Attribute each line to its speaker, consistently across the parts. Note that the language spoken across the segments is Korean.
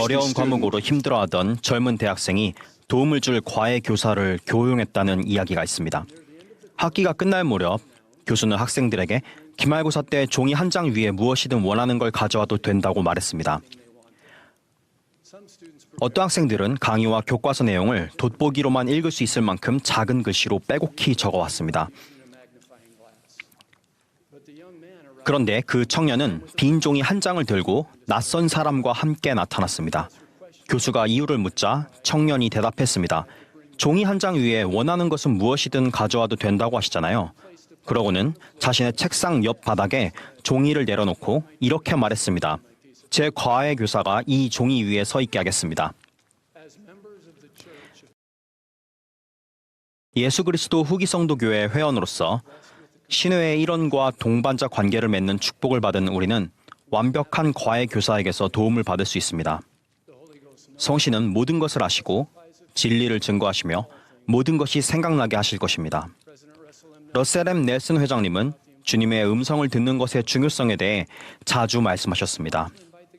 Speaker 1: 어려운 과목으로 힘들어하던 젊은 대학생이 도움을 줄 과외 교사를 교용했다는 이야기가 있습니다. 학기가 끝날 무렵 교수는 학생들에게 기말고사 때 종이 한 장 위에 무엇이든 원하는 걸 가져와도 된다고 말했습니다. 어떤 학생들은 강의와 교과서 내용을 돋보기로만 읽을 수 있을 만큼 작은 글씨로 빼곡히 적어왔습니다. 그런데 그 청년은 빈 종이 한 장을 들고 낯선 사람과 함께 나타났습니다. 교수가 이유를 묻자 청년이 대답했습니다. 종이 한 장 위에 원하는 것은 무엇이든 가져와도 된다고 하시잖아요. 그러고는 자신의 책상 옆 바닥에 종이를 내려놓고 이렇게 말했습니다. 제 과외 교사가 이 종이 위에 서 있게 하겠습니다. 예수 그리스도 후기 성도교회 회원으로서 신회의 일원과 동반자 관계를 맺는 축복을 받은 우리는 완벽한 과외 교사에게서 도움을 받을 수 있습니다. 성신은 모든 것을 아시고 진리를 증거하시며 모든 것이 생각나게 하실 것입니다. 러셀 M. 넬슨 회장님은 주님의 음성을 듣는 것의 중요성에 대해 자주 말씀하셨습니다.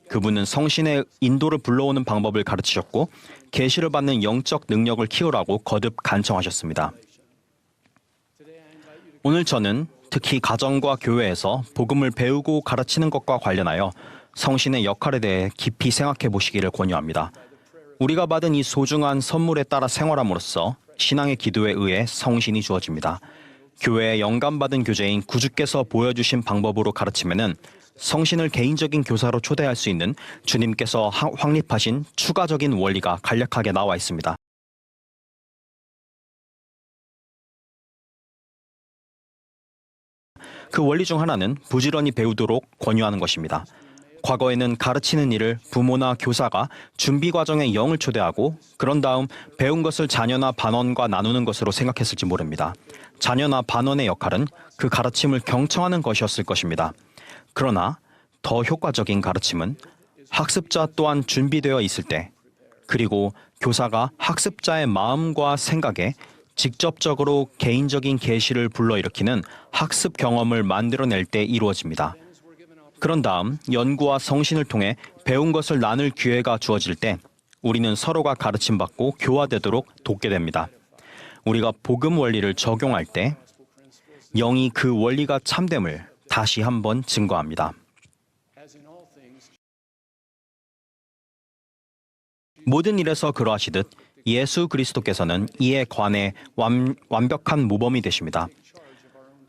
Speaker 1: 그분은 성신의 인도를 불러오는 방법을 가르치셨고 계시를 받는 영적 능력을 키우라고 거듭 간청하셨습니다. 오늘 저는 특히 가정과 교회에서 복음을 배우고 가르치는 것과 관련하여 성신의 역할에 대해 깊이 생각해 보시기를 권유합니다. 우리가 받은 이 소중한 선물에 따라 생활함으로써 신앙의 기도에 의해 성신이 주어집니다. 교회에 영감받은 교재인 구주께서 보여주신 방법으로 가르치면은 성신을 개인적인 교사로 초대할 수 있는 주님께서 확립하신 추가적인 원리가 간략하게 나와 있습니다. 그 원리 중 하나는 부지런히 배우도록 권유하는 것입니다. 과거에는 가르치는 일을 부모나 교사가 준비 과정에 영을 초대하고 그런 다음 배운 것을 자녀나 반원과 나누는 것으로 생각했을지 모릅니다. 자녀나 반원의 역할은 그 가르침을 경청하는 것이었을 것입니다. 그러나 더 효과적인 가르침은 학습자 또한 준비되어 있을 때, 그리고 교사가 학습자의 마음과 생각에 직접적으로 개인적인 계시를 불러일으키는 학습 경험을 만들어낼 때 이루어집니다. 그런 다음 연구와 성신을 통해 배운 것을 나눌 기회가 주어질 때 우리는 서로가 가르침받고 교화되도록 돕게 됩니다. 우리가 복음 원리를 적용할 때 영이 그 원리가 참됨을 다시 한번 증거합니다. 모든 일에서 그러하시듯 예수 그리스도께서는 이에 관해 완벽한 모범이 되십니다.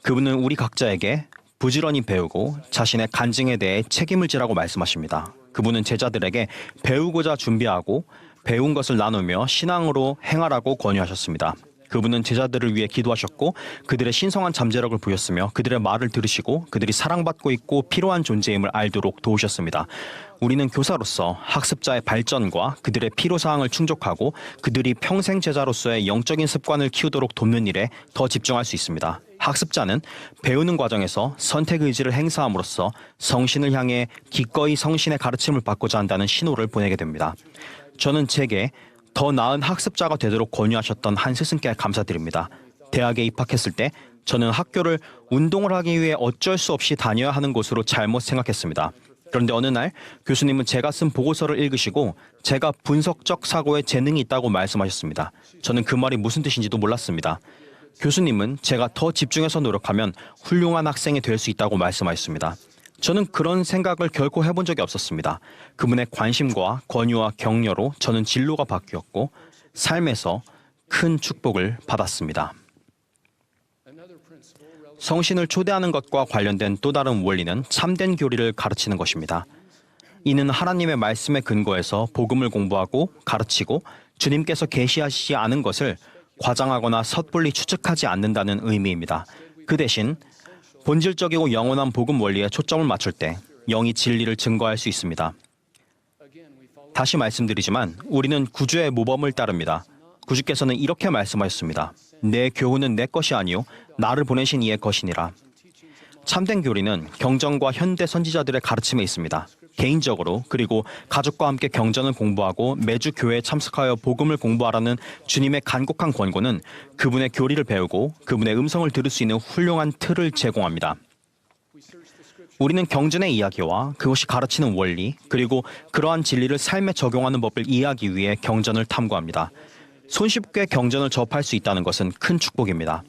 Speaker 1: 그분은 우리 각자에게 부지런히 배우고 자신의 간증에 대해 책임을 지라고 말씀하십니다. 그분은 제자들에게 배우고자 준비하고 배운 것을 나누며 신앙으로 행하라고 권유하셨습니다. 그분은 제자들을 위해 기도하셨고 그들의 신성한 잠재력을 보였으며 그들의 말을 들으시고 그들이 사랑받고 있고 필요한 존재임을 알도록 도우셨습니다. 우리는 교사로서 학습자의 발전과 그들의 필요사항을 충족하고 그들이 평생 제자로서의 영적인 습관을 키우도록 돕는 일에 더 집중할 수 있습니다. 학습자는 배우는 과정에서 선택 의지를 행사함으로써 성신을 향해 기꺼이 성신의 가르침을 받고자 한다는 신호를 보내게 됩니다. 저는 제게 더 나은 학습자가 되도록 권유하셨던 한 스승께 감사드립니다. 대학에 입학했을 때 저는 학교를 운동을 하기 위해 어쩔 수 없이 다녀야 하는 곳으로 잘못 생각했습니다. 그런데 어느 날 교수님은 제가 쓴 보고서를 읽으시고 제가 분석적 사고에 재능이 있다고 말씀하셨습니다. 저는 그 말이 무슨 뜻인지도 몰랐습니다. 교수님은 제가 더 집중해서 노력하면 훌륭한 학생이 될 수 있다고 말씀하셨습니다. 저는 그런 생각을 결코 해본 적이 없었습니다. 그분의 관심과 권유와 격려로 저는 진로가 바뀌었고 삶에서 큰 축복을 받았습니다. 성신을 초대하는 것과 관련된 또 다른 원리는 참된 교리를 가르치는 것입니다. 이는 하나님의 말씀에 근거해서 복음을 공부하고 가르치고 주님께서 계시하시지 않은 것을 과장하거나 섣불리 추측하지 않는다는 의미입니다. 그 대신 본질적이고 영원한 복음 원리에 초점을 맞출 때 영이 진리를 증거할 수 있습니다. 다시 말씀드리지만 우리는 구주의 모범을 따릅니다. 구주께서는 이렇게 말씀하셨습니다. 내 교훈은 내 것이 아니요 나를 보내신 이의 것이니라. 참된 교리는 경전과 현대 선지자들의 가르침에 있습니다. 개인적으로 그리고 가족과 함께 경전을 공부하고 매주 교회에 참석하여 복음을 공부하라는 주님의 간곡한 권고는 그분의 교리를 배우고 그분의 음성을 들을 수 있는 훌륭한 틀을 제공합니다. 우리는 경전의 이야기와 그것이 가르치는 원리, 그리고 그러한 진리를 삶에 적용하는 법을 이해하기 위해 경전을 탐구합니다. 손쉽게 경전을 접할 수 있다는 것은 큰 축복입니다.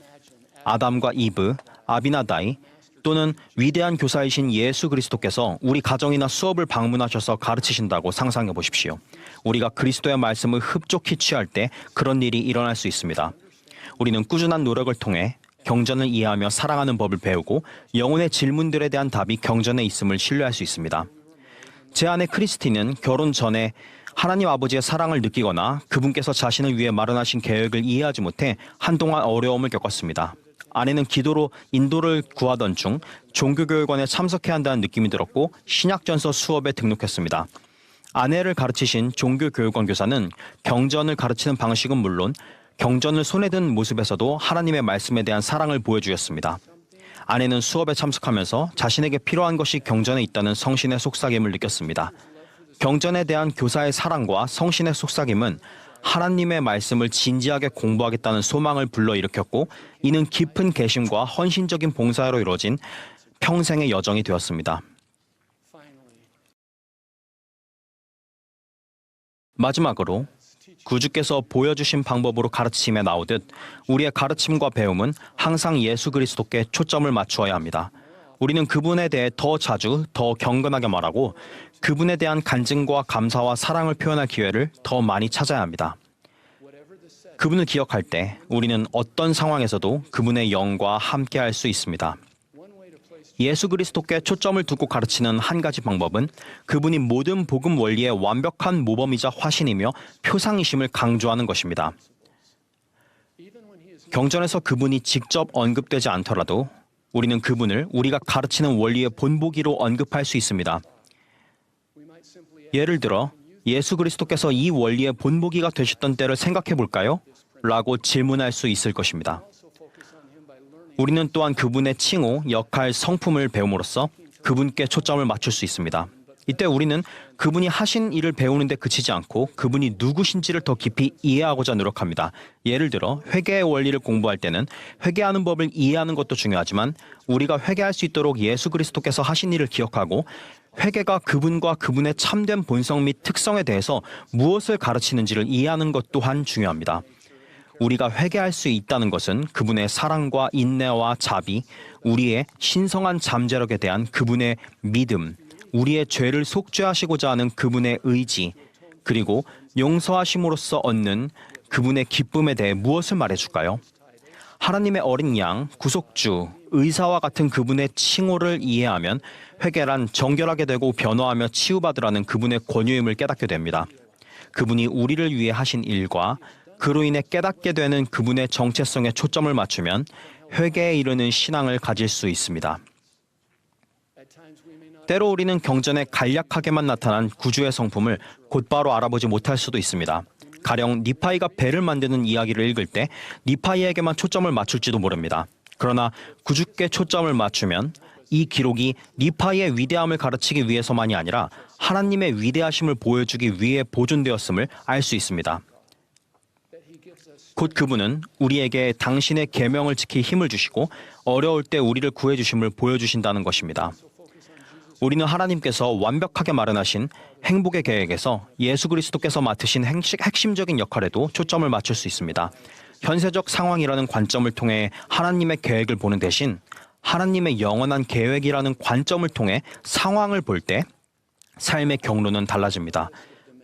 Speaker 1: 아담과 이브, 아비나다이, 또는 위대한 교사이신 예수 그리스도께서 우리 가정이나 수업을 방문하셔서 가르치신다고 상상해 보십시오. 우리가 그리스도의 말씀을 흡족히 취할 때 그런 일이 일어날 수 있습니다. 우리는 꾸준한 노력을 통해 경전을 이해하며 사랑하는 법을 배우고 영혼의 질문들에 대한 답이 경전에 있음을 신뢰할 수 있습니다. 제 아내 크리스티는 결혼 전에 하나님 아버지의 사랑을 느끼거나 그분께서 자신을 위해 마련하신 계획을 이해하지 못해 한동안 어려움을 겪었습니다. 아내는 기도로 인도를 구하던 중 종교교육원에 참석해야 한다는 느낌이 들었고 신약전서 수업에 등록했습니다. 아내를 가르치신 종교교육원 교사는 경전을 가르치는 방식은 물론 경전을 손에 든 모습에서도 하나님의 말씀에 대한 사랑을 보여주었습니다. 아내는 수업에 참석하면서 자신에게 필요한 것이 경전에 있다는 성신의 속삭임을 느꼈습니다. 경전에 대한 교사의 사랑과 성신의 속삭임은 하나님의 말씀을 진지하게 공부하겠다는 소망을 불러일으켰고 이는 깊은 개심과 헌신적인 봉사로 이루어진 평생의 여정이 되었습니다. 마지막으로 구주께서 보여주신 방법으로 가르침에 나오듯 우리의 가르침과 배움은 항상 예수 그리스도께 초점을 맞추어야 합니다. 우리는 그분에 대해 더 자주, 더 경건하게 말하고 그분에 대한 간증과 감사와 사랑을 표현할 기회를 더 많이 찾아야 합니다. 그분을 기억할 때 우리는 어떤 상황에서도 그분의 영과 함께할 수 있습니다. 예수 그리스도께 초점을 두고 가르치는 한 가지 방법은 그분이 모든 복음 원리의 완벽한 모범이자 화신이며 표상이심을 강조하는 것입니다. 경전에서 그분이 직접 언급되지 않더라도 우리는 그분을 우리가 가르치는 원리의 본보기로 언급할 수 있습니다. 예를 들어 예수 그리스도께서 이 원리의 본보기가 되셨던 때를 생각해 볼까요? 라고 질문할 수 있을 것입니다. 우리는 또한 그분의 칭호, 역할, 성품을 배움으로써 그분께 초점을 맞출 수 있습니다. 이때 우리는 그분이 하신 일을 배우는 데 그치지 않고 그분이 누구신지를 더 깊이 이해하고자 노력합니다. 예를 들어 회개의 원리를 공부할 때는 회개하는 법을 이해하는 것도 중요하지만 우리가 회개할 수 있도록 예수 그리스도께서 하신 일을 기억하고 회개가 그분과 그분의 참된 본성 및 특성에 대해서 무엇을 가르치는지를 이해하는 것 또한 중요합니다. 우리가 회개할 수 있다는 것은 그분의 사랑과 인내와 자비, 우리의 신성한 잠재력에 대한 그분의 믿음, 우리의 죄를 속죄하시고자 하는 그분의 의지, 그리고 용서하심으로써 얻는 그분의 기쁨에 대해 무엇을 말해줄까요? 하나님의 어린 양, 구속주, 의사와 같은 그분의 칭호를 이해하면 회개란 정결하게 되고 변화하며 치유받으라는 그분의 권유임을 깨닫게 됩니다. 그분이 우리를 위해 하신 일과 그로 인해 깨닫게 되는 그분의 정체성에 초점을 맞추면 회개에 이르는 신앙을 가질 수 있습니다. 때로 우리는 경전에 간략하게만 나타난 구주의 성품을 곧바로 알아보지 못할 수도 있습니다. 가령 니파이가 배를 만드는 이야기를 읽을 때 니파이에게만 초점을 맞출지도 모릅니다. 그러나 구주께 초점을 맞추면 이 기록이 니파이의 위대함을 가르치기 위해서만이 아니라 하나님의 위대하심을 보여주기 위해 보존되었음을 알 수 있습니다. 곧 그분은 우리에게 당신의 계명을 지킬 힘을 주시고 어려울 때 우리를 구해주심을 보여주신다는 것입니다. 우리는 하나님께서 완벽하게 마련하신 행복의 계획에서 예수 그리스도께서 맡으신 핵심적인 역할에도 초점을 맞출 수 있습니다. 현세적 상황이라는 관점을 통해 하나님의 계획을 보는 대신 하나님의 영원한 계획이라는 관점을 통해 상황을 볼 때 삶의 경로는 달라집니다.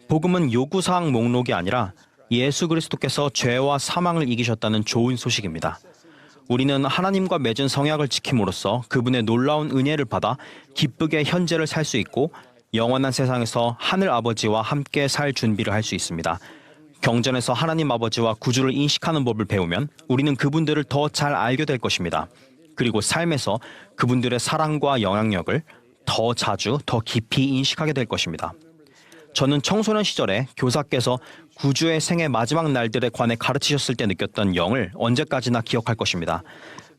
Speaker 1: 복음은 요구사항 목록이 아니라 예수 그리스도께서 죄와 사망을 이기셨다는 좋은 소식입니다. 우리는 하나님과 맺은 성약을 지킴으로써 그분의 놀라운 은혜를 받아 기쁘게 현재를 살 수 있고 영원한 세상에서 하늘 아버지와 함께 살 준비를 할 수 있습니다. 경전에서 하나님 아버지와 구주를 인식하는 법을 배우면 우리는 그분들을 더 잘 알게 될 것입니다. 그리고 삶에서 그분들의 사랑과 영향력을 더 자주, 더 깊이 인식하게 될 것입니다. 저는 청소년 시절에 교사께서 구주의 생애 마지막 날들에 관해 가르치셨을 때 느꼈던 영을 언제까지나 기억할 것입니다.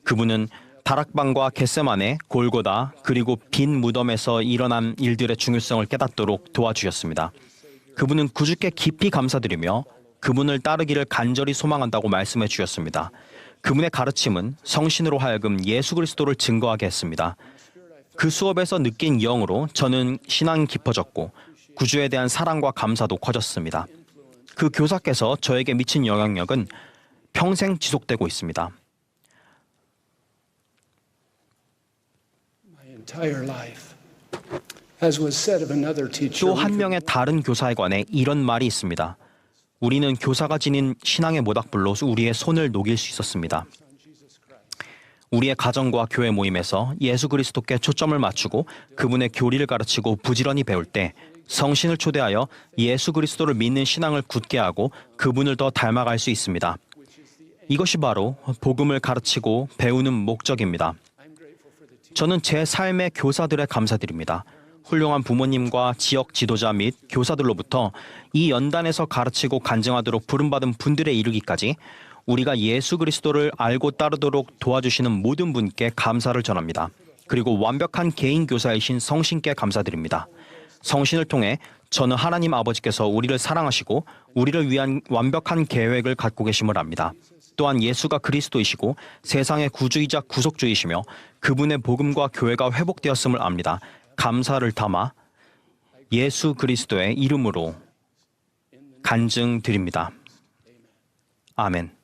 Speaker 1: 그분은 다락방과 겟세마네, 골고다, 그리고 빈 무덤에서 일어난 일들의 중요성을 깨닫도록 도와주셨습니다. 그분은 구주께 깊이 감사드리며 그분을 따르기를 간절히 소망한다고 말씀해 주셨습니다. 그분의 가르침은 성신으로 하여금 예수 그리스도를 증거하게 했습니다. 그 수업에서 느낀 영으로 저는 신앙이 깊어졌고 구주에 대한 사랑과 감사도 커졌습니다. 그 교사께서 저에게 미친 영향력은 평생 지속되고 있습니다. 또 한 명의 다른 교사에 관해 이런 말이 있습니다. 우리는 교사가 지닌 신앙의 모닥불로 우리의 손을 녹일 수 있었습니다. 우리의 가정과 교회 모임에서 예수 그리스도께 초점을 맞추고 그분의 교리를 가르치고 부지런히 배울 때 성신을 초대하여 예수 그리스도를 믿는 신앙을 굳게 하고 그분을 더 닮아갈 수 있습니다. 이것이 바로 복음을 가르치고 배우는 목적입니다. 저는 제 삶의 교사들에 감사드립니다. 훌륭한 부모님과 지역 지도자 및 교사들로부터 이 연단에서 가르치고 간증하도록 부름받은 분들에 이르기까지 우리가 예수 그리스도를 알고 따르도록 도와주시는 모든 분께 감사를 전합니다. 그리고 완벽한 개인 교사이신 성신께 감사드립니다. 성신을 통해 저는 하나님 아버지께서 우리를 사랑하시고 우리를 위한 완벽한 계획을 갖고 계심을 압니다. 또한 예수가 그리스도이시고 세상의 구주이자 구속주이시며 그분의 복음과 교회가 회복되었음을 압니다. 감사를 담아 예수 그리스도의 이름으로 간증드립니다. 아멘.